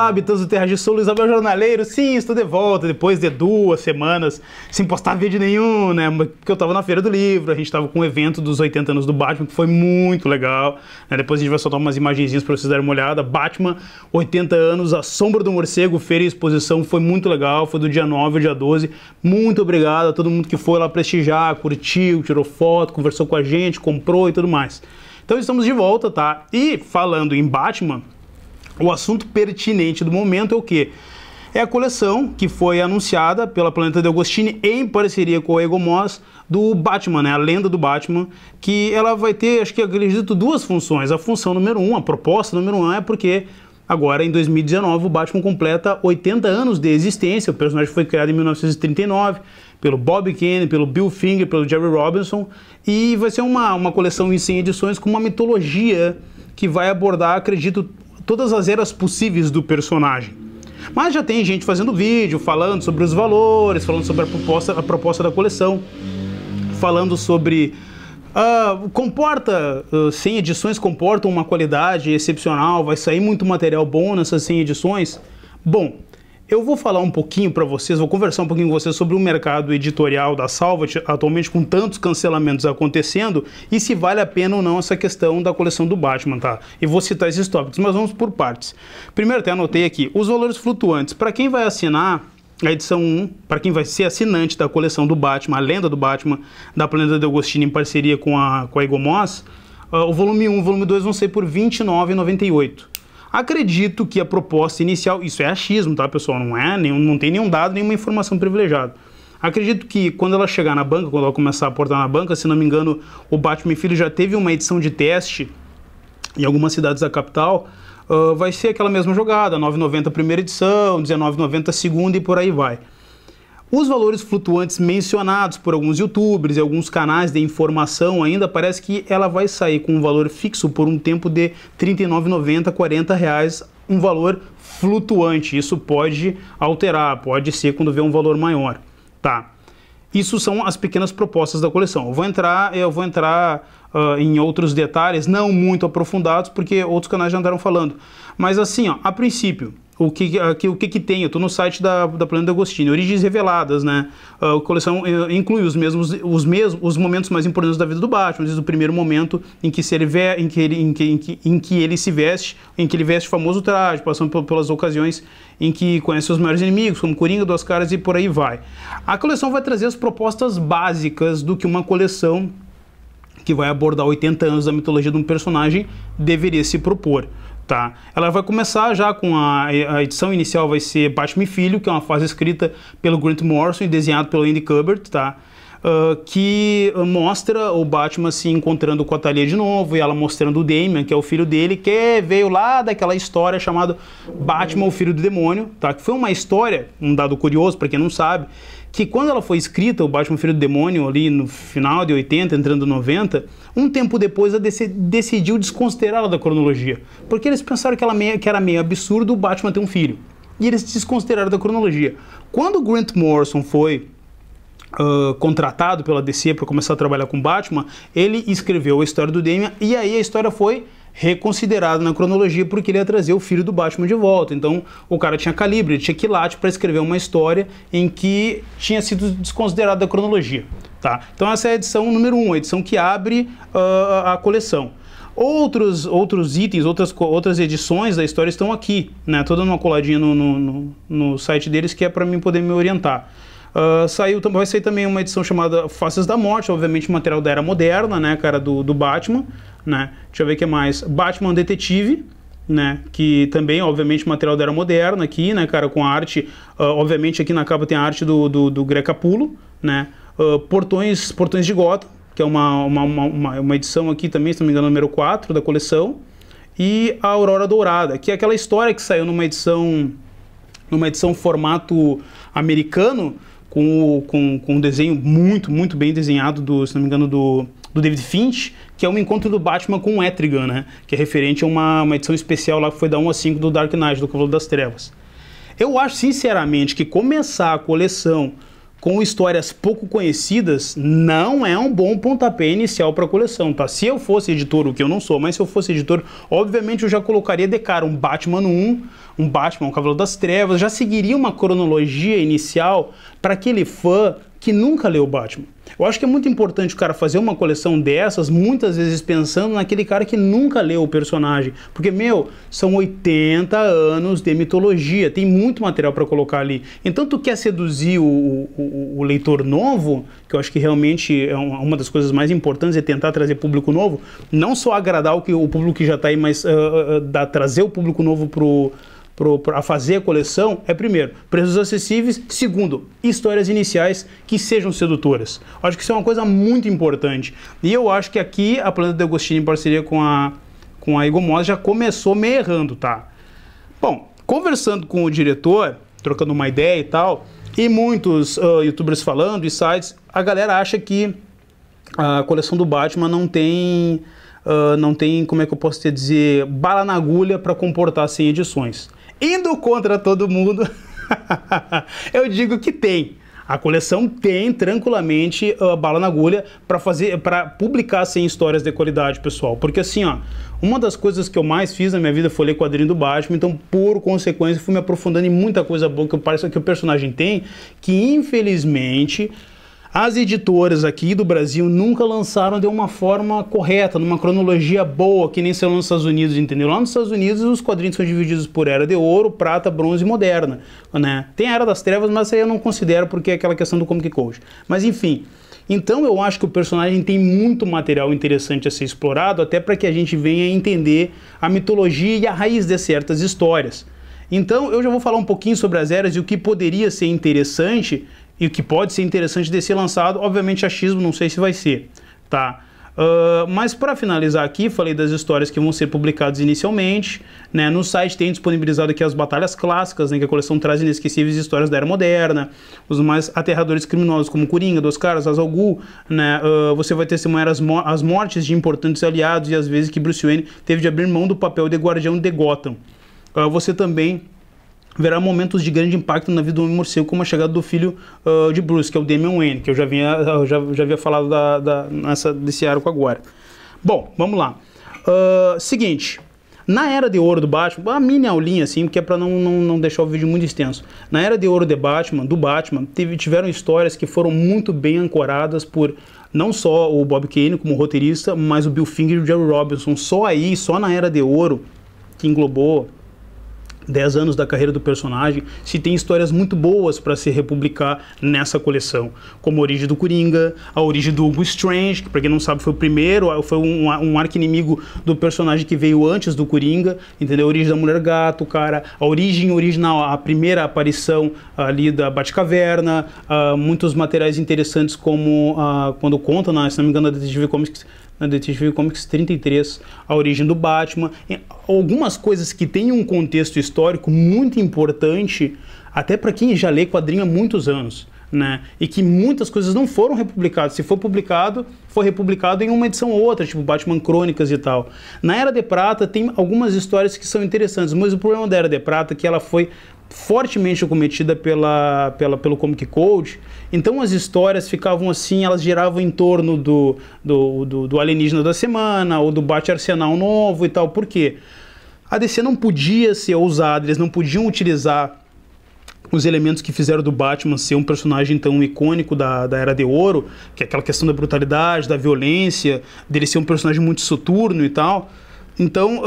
Olá, habitantes do Terra de Sul, Isabel Jornaleiro. Sim, estou de volta depois de 2 semanas sem postar vídeo nenhum, né? Porque eu tava na Feira do Livro, a gente tava com um evento dos 80 anos do Batman, que foi muito legal, né? Depois a gente vai soltar umas imagenzinhas para vocês darem uma olhada. Batman, 80 anos, A Sombra do Morcego, feira e exposição, foi muito legal, foi do dia 9 ao dia 12. Muito obrigado a todo mundo que foi lá prestigiar, curtiu, tirou foto, conversou com a gente, comprou e tudo mais. Então estamos de volta, tá? E falando em Batman, o assunto pertinente do momento é o quê? É a coleção que foi anunciada pela Planeta DeAgostini em parceria com a Egomós do Batman, né? A lenda do Batman, que ela vai ter, acho que acredito, 2 funções. A função número 1, a proposta número 1 é porque agora em 2019 o Batman completa 80 anos de existência. O personagem foi criado em 1939 pelo Bob Kane, pelo Bill Finger, pelo Jerry Robinson, e vai ser uma coleção em 100 edições com uma mitologia que vai abordar, acredito, todas as eras possíveis do personagem. Mas já tem gente fazendo vídeo, falando sobre os valores, falando sobre a proposta da coleção, falando sobre... 100 edições comportam uma qualidade excepcional, vai sair muito material bom nessas 100 edições. Bom, eu vou falar um pouquinho para vocês, vou conversar um pouquinho com vocês sobre o mercado editorial da Salvat, atualmente com tantos cancelamentos acontecendo, e se vale a pena ou não essa questão da coleção do Batman, tá? E vou citar esses tópicos, mas vamos por partes. Primeiro, até anotei aqui, os valores flutuantes. Para quem vai assinar a edição 1, para quem vai ser assinante da coleção do Batman, a lenda do Batman, da Planeta DeAgostini em parceria com a Egomós, o volume 1 e o volume 2 vão ser por R$ 29,98. Acredito que a proposta inicial, isso é achismo, tá, pessoal? Não tem nenhum dado, nenhuma informação privilegiada. Acredito que quando ela chegar na banca, quando ela começar a portar na banca, se não me engano, o Batman Filho já teve uma edição de teste em algumas cidades da capital, vai ser aquela mesma jogada, R$ 9,90 a primeira edição, R$ 19,90 a segunda e por aí vai. Os valores flutuantes mencionados por alguns youtubers e alguns canais de informação ainda parece que ela vai sair com um valor fixo por um tempo de R$ 39,90, R$ 40, um valor flutuante. Isso pode alterar, pode ser quando vê um valor maior, tá? Isso são as pequenas propostas da coleção. Eu vou entrar em outros detalhes, não muito aprofundados, porque outros canais já andaram falando. Mas assim, ó, a princípio, o que tem? Eu estou no site da Planeta DeAgostini, Origens Reveladas, né? A coleção inclui os momentos mais importantes da vida do Batman, desde o primeiro momento em que ele se veste, em que ele veste o famoso traje, passando pelas ocasiões em que conhece os maiores inimigos, como Coringa, Duas Caras e por aí vai. A coleção vai trazer as propostas básicas do que uma coleção que vai abordar 80 anos da mitologia de um personagem deveria se propor. Tá. Ela vai começar já com a edição inicial, vai ser Batman Filho, que é uma fase escrita pelo Grant Morrison e desenhado pelo Andy Kubert, tá? Que mostra o Batman se encontrando com a Talia de novo, e ela mostrando o Damian, que é o filho dele, que veio lá daquela história chamada Batman, o Filho do Demônio, tá? Que foi uma história, um dado curioso para quem não sabe, que quando ela foi escrita, o Batman Filho do Demônio, ali no final de 80, entrando 90, um tempo depois a DC decidiu desconsiderá-la da cronologia, porque eles pensaram que era meio absurdo o Batman ter um filho, e eles desconsideraram da cronologia. Quando o Grant Morrison foi contratado pela DC para começar a trabalhar com Batman, ele escreveu a história do Damian, e aí a história foi reconsiderado na cronologia porque ele ia trazer o filho do Batman de volta. Então o cara tinha calibre, ele tinha quilate para escrever uma história em que tinha sido desconsiderado da cronologia, tá? Então essa é a edição número 1, a edição que abre a coleção. Outros itens, outras edições da história estão aqui, né? Tô dando uma coladinha no site deles, que é para mim poder me orientar. Vai sair também uma edição chamada Faces da Morte, obviamente material da Era Moderna, né, cara, do Batman, né? Deixa eu ver o que mais. Batman Detetive, né, que também, obviamente, material da Era Moderna aqui, né, cara, com a arte, obviamente aqui na capa tem a arte do Greg Capullo, né? Portões de Gotham, que é uma edição aqui também, se não me engano, número 4 da coleção, e a Aurora Dourada, que é aquela história que saiu numa edição formato americano, com um desenho muito bem desenhado, se não me engano, do David Finch, que é um encontro do Batman com o Etrigan, né? Que é referente a uma edição especial lá que foi da 1 a 5 do Dark Knight, do Cavaleiro das Trevas. Eu acho, sinceramente, que começar a coleção com histórias pouco conhecidas não é um bom pontapé inicial para a coleção, tá? Se eu fosse editor, o que eu não sou, mas se eu fosse editor, obviamente eu já colocaria de cara um Batman 1, um Batman, um Cavaleiro das Trevas, já seguiria uma cronologia inicial para aquele fã que nunca leu Batman. Eu acho que é muito importante o cara fazer uma coleção dessas, muitas vezes pensando naquele cara que nunca leu o personagem. Porque, são 80 anos de mitologia, tem muito material para colocar ali. Então, tu quer seduzir o leitor novo, que eu acho que realmente é uma das coisas mais importantes, é tentar trazer público novo, não só agradar o público que já está aí, mas trazer o público novo a fazer a coleção, primeiro, preços acessíveis, segundo, histórias iniciais que sejam sedutoras. Acho que isso é uma coisa muito importante. E eu acho que aqui a Planeta Deagostini, em parceria com a Egomós, já começou meio errando, tá? Bom, conversando com o diretor, trocando uma ideia e tal, e muitos youtubers falando e sites, a galera acha que a coleção do Batman não tem, como é que eu posso te dizer, bala na agulha para comportar 100 edições. Indo contra todo mundo, eu digo que tem. A coleção tem tranquilamente bala na agulha para publicar 100 histórias de qualidade, pessoal. Porque assim, uma das coisas que eu mais fiz na minha vida foi ler quadrinho do Batman, então por consequência fui me aprofundando em muita coisa boa que o personagem tem, que infelizmente as editoras aqui do Brasil nunca lançaram de uma forma correta, numa cronologia boa, que nem são nos Estados Unidos, entendeu? Lá nos Estados Unidos os quadrinhos são divididos por Era de Ouro, Prata, Bronze e Moderna, né? Tem a Era das Trevas, mas isso aí eu não considero porque é aquela questão do Comic Code. Mas enfim, então eu acho que o personagem tem muito material interessante a ser explorado, até para que a gente venha entender a mitologia e a raiz de certas histórias. Então eu já vou falar um pouquinho sobre as eras e o que poderia ser interessante e o que pode ser interessante de ser lançado. Obviamente achismo, não sei se vai ser, tá? Mas para finalizar aqui, falei das histórias que vão ser publicadas inicialmente, né? No site tem disponibilizado aqui as batalhas clássicas, né? Que a coleção traz inesquecíveis histórias da Era Moderna, os mais aterradores criminosos como Coringa, Duas Caras, Ra's al Ghul, né? Você vai testemunhar as mortes de importantes aliados e as vezes que Bruce Wayne teve de abrir mão do papel de guardião de Gotham. Você também verá momentos de grande impacto na vida do Homem-Morcego, como a chegada do filho de Bruce, que é o Damian Wayne, que eu já havia falado desse arco agora. Bom, vamos lá. Seguinte, na Era de Ouro do Batman, uma mini aulinha assim, porque é para não deixar o vídeo muito extenso. Na Era de Ouro do Batman, tiveram histórias que foram muito bem ancoradas por não só o Bob Kane como roteirista, mas o Bill Finger e o Jerry Robinson. Só na Era de Ouro, que englobou 10 anos da carreira do personagem, se tem histórias muito boas para se republicar nessa coleção, como a origem do Coringa, a origem do Hugo Strange, que para quem não sabe foi o primeiro, foi um arqui-inimigo do personagem que veio antes do Coringa, entendeu? A origem da Mulher Gato, cara, a origem original, a primeira aparição ali da Batcaverna, muitos materiais interessantes como quando conta, se não me engano, na Detetive Comics 33, a origem do Batman, algumas coisas que têm um contexto histórico muito importante, até para quem já lê quadrinho há muitos anos, né? E que muitas coisas não foram republicadas. Se for publicado, foi republicado em uma edição ou outra, tipo Batman Crônicas e tal. Na Era de Prata tem algumas histórias que são interessantes, mas o problema da Era de Prata é que ela foi fortemente acometida pelo Comic Code, então as histórias ficavam assim, elas giravam em torno do alienígena da semana, ou do Bate-Arsenal novo e tal. Por quê? A DC não podia ser ousada, eles não podiam utilizar os elementos que fizeram do Batman ser um personagem tão icônico da Era de Ouro, que é aquela questão da brutalidade, da violência, dele ser um personagem muito soturno e tal. Então,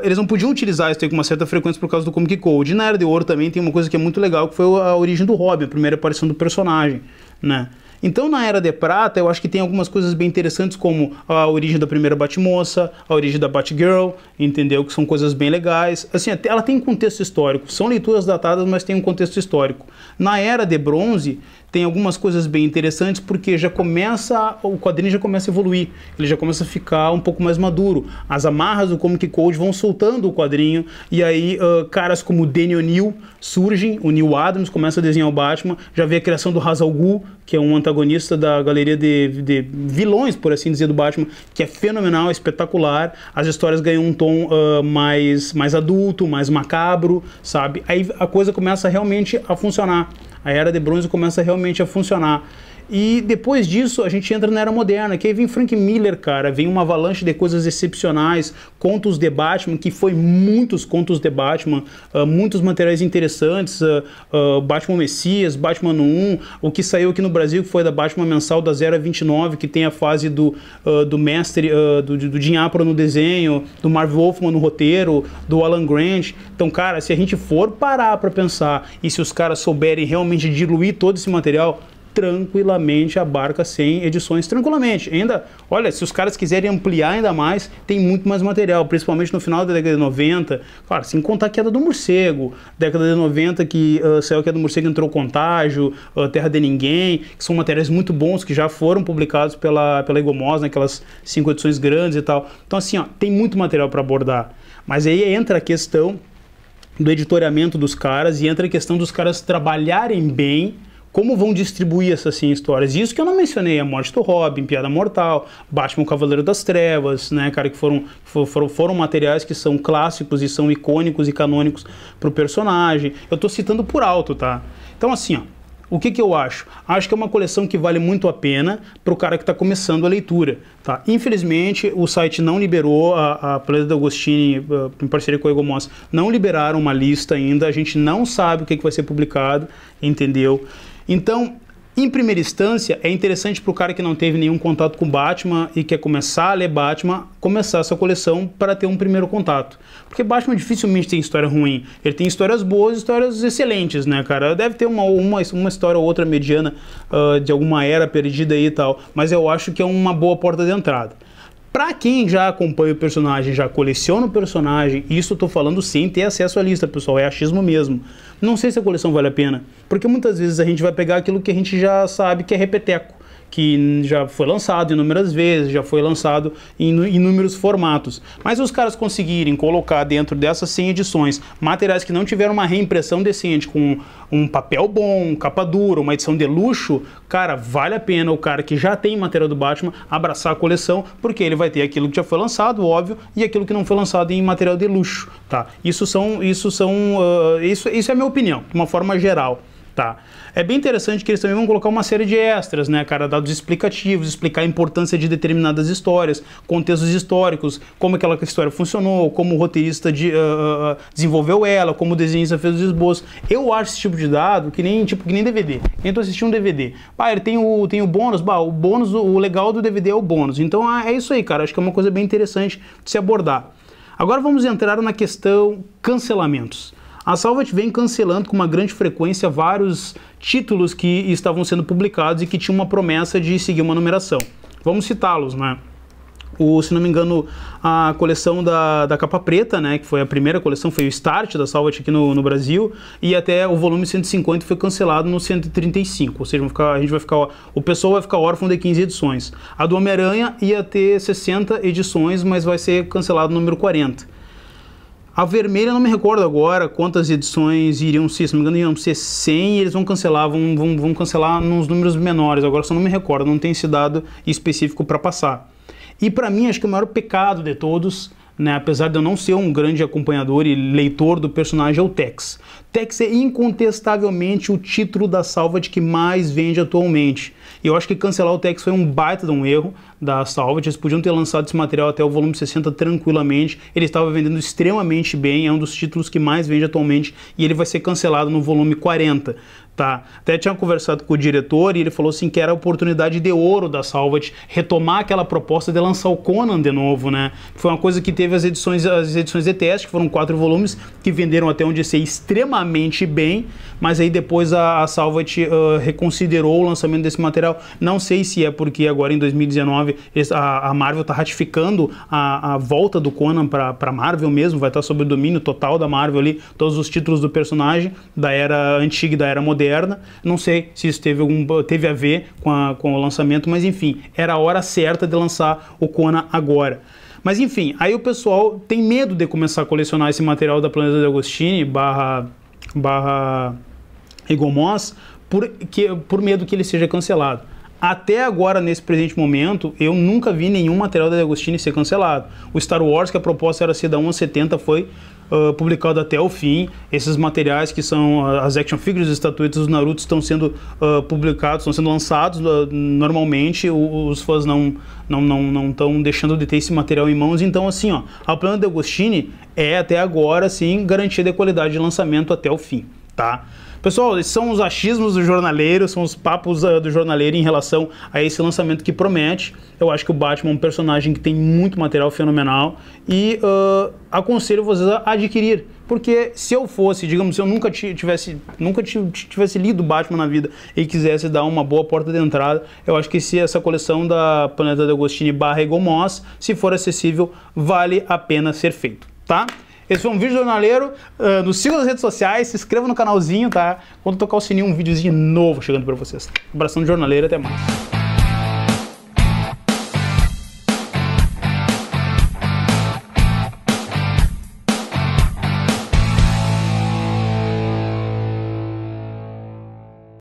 eles não podiam utilizar isso com uma certa frequência por causa do Comic Code. E na Era de Ouro também tem uma coisa que é muito legal, que foi a origem do Robin, a primeira aparição do personagem, né? Então, na Era de Prata, eu acho que tem algumas coisas bem interessantes, como a origem da primeira Batmoça, a origem da Batgirl, entendeu? Que são coisas bem legais. Assim, ela tem um contexto histórico. São leituras datadas, mas tem um contexto histórico. Na Era de Bronze, tem algumas coisas bem interessantes, porque o quadrinho já começa a evoluir, ele já começa a ficar um pouco mais maduro. As amarras do Comic Code vão soltando o quadrinho, e aí caras como o Danny O'Neill surgem, o Neil Adams começa a desenhar o Batman, já vê a criação do Ra's al Ghul, que é um antagonista da galeria de vilões, por assim dizer, do Batman, que é fenomenal, espetacular. As histórias ganham um tom mais adulto, mais macabro, sabe? Aí a coisa começa realmente a funcionar. A Era de Bronze começa realmente a funcionar. E depois disso a gente entra na Era Moderna, que aí vem Frank Miller, cara, vem uma avalanche de coisas excepcionais, contos de Batman, que foi muitos contos de Batman, muitos materiais interessantes, Batman Messias, Batman no 1, o que saiu aqui no Brasil, que foi da Batman Mensal da 029, que tem a fase do mestre, do Jim Aparo no desenho, do Marv Wolfman no roteiro, do Alan Grant. Então, cara, se a gente for parar pra pensar, e se os caras souberem realmente diluir todo esse material, tranquilamente abarca 100 edições, tranquilamente. Ainda, olha, se os caras quiserem ampliar ainda mais, tem muito mais material, principalmente no final da década de 90, claro, sem contar a Queda do Morcego, década de 90 que saiu a Queda do Morcego, entrou Contágio, Terra de Ninguém, que são materiais muito bons, que já foram publicados pela Egomós, naquelas 5 edições grandes e tal. Então assim, ó, tem muito material para abordar, mas aí entra a questão do editoriamento dos caras e entra a questão dos caras trabalharem bem como vão distribuir essas 100 histórias. Isso que eu não mencionei, a Morte do Robin, Piada Mortal, Batman o Cavaleiro das Trevas, né, cara, que foram materiais que são clássicos e são icônicos e canônicos pro personagem. Eu tô citando por alto, tá? Então assim, ó, o que eu acho? Acho que é uma coleção que vale muito a pena para o cara que está começando a leitura. Tá? Infelizmente, o site não liberou, a Planeta Agostini, em parceria com a Egomós, não liberaram uma lista ainda, a gente não sabe o que vai ser publicado, entendeu? Então, em primeira instância, é interessante para o cara que não teve nenhum contato com Batman e quer começar a ler Batman, começar essa coleção para ter um primeiro contato. Porque Batman dificilmente tem história ruim. Ele tem histórias boas e histórias excelentes, né, cara? Deve ter uma história ou outra mediana de alguma era perdida aí e tal, mas eu acho que é uma boa porta de entrada. Pra quem já acompanha o personagem, já coleciona o personagem, isso eu tô falando sem ter acesso à lista, pessoal, é achismo mesmo. Não sei se a coleção vale a pena, porque muitas vezes a gente vai pegar aquilo que a gente já sabe que é repeteco, que já foi lançado inúmeras vezes, já foi lançado em inúmeros formatos. Mas os caras conseguirem colocar dentro dessas 100 edições materiais que não tiveram uma reimpressão decente, com um papel bom, capa dura, uma edição de luxo, cara, vale a pena o cara que já tem material do Batman abraçar a coleção, porque ele vai ter aquilo que já foi lançado, óbvio, e aquilo que não foi lançado em material de luxo, tá? Isso é a minha opinião, de uma forma geral. Tá. É bem interessante que eles também vão colocar uma série de extras, né, cara, dados explicativos, explicar a importância de determinadas histórias, contextos históricos, como aquela história funcionou, como o roteirista desenvolveu ela, como o desenhista fez os esboços. Eu acho esse tipo de dado que nem DVD. Eu tô assistindo um DVD. Ele tem o bônus, o bônus, o legal do DVD é o bônus. Então é isso aí, cara, acho que é uma coisa bem interessante de se abordar. Agora vamos entrar na questão cancelamentos. A Salvat vem cancelando com uma grande frequência vários títulos que estavam sendo publicados e que tinham uma promessa de seguir uma numeração. Vamos citá-los, né? Se não me engano, a coleção da Capa Preta, né, que foi a primeira coleção, foi o start da Salvat aqui no Brasil, e até o volume 150 foi cancelado no 135, ou seja, o pessoal vai ficar órfão de 15 edições. A do Homem-Aranha ia ter 60 edições, mas vai ser cancelado no número 40. A vermelha, não me recordo agora quantas edições iriam ser, se não me engano, iriam ser 100 e eles vão cancelar, vão cancelar nos números menores, agora só não me recordo, não tem esse dado específico para passar. E para mim, acho que o maior pecado de todos, né, apesar de eu não ser um grande acompanhador e leitor do personagem, é o Tex. Tex é incontestavelmente o título da Salvat que mais vende atualmente. E eu acho que cancelar o Tex foi um baita de um erro da Salvat. Eles podiam ter lançado esse material até o volume 60 tranquilamente. Ele estava vendendo extremamente bem, é um dos títulos que mais vende atualmente e ele vai ser cancelado no volume 40. Tá. Até tinha conversado com o diretor e ele falou assim que era a oportunidade de ouro da Salvat retomar aquela proposta de lançar o Conan de novo, né? Foi uma coisa que teve as edições de teste, que foram 4 volumes, que venderam até onde sei extremamente bem, mas aí depois a Salvat reconsiderou o lançamento desse material. Não sei se é porque agora em 2019 a Marvel está ratificando a volta do Conan para Marvel mesmo, vai estar sob o domínio total da Marvel ali, todos os títulos do personagem da era antiga e da era moderna. Não sei se isso teve a ver com o lançamento, mas enfim, era a hora certa de lançar o Conan agora. Mas enfim, aí o pessoal tem medo de começar a colecionar esse material da Planeta Agostini barra Egomós por medo que ele seja cancelado. Até agora, nesse presente momento, eu nunca vi nenhum material da Agostini ser cancelado. O Star Wars, que a proposta era ser da 1 a 70, foi publicado até o fim. Esses materiais que são as action figures, as estatuetas do Naruto estão sendo publicados, estão sendo lançados normalmente. Os fãs não estão deixando de ter esse material em mãos. Então, assim, ó, a Planeta Agostini é até agora, assim, garantia de qualidade de lançamento até o fim, tá? Pessoal, esses são os achismos do jornaleiro, são os papos do jornaleiro em relação a esse lançamento que promete. Eu acho que o Batman é um personagem que tem muito material fenomenal e aconselho vocês a adquirir. Porque se eu fosse, digamos, se eu nunca tivesse lido Batman na vida e quisesse dar uma boa porta de entrada, eu acho que se essa coleção da Planeta de Agostini / Eagle Moss, se for acessível, vale a pena ser feito, tá? Esse foi um vídeo jornaleiro, nos sigam nas redes sociais, se inscreva no canalzinho, tá? Quando tocar o sininho, um videozinho novo chegando pra vocês. Abração de jornaleiro, até mais.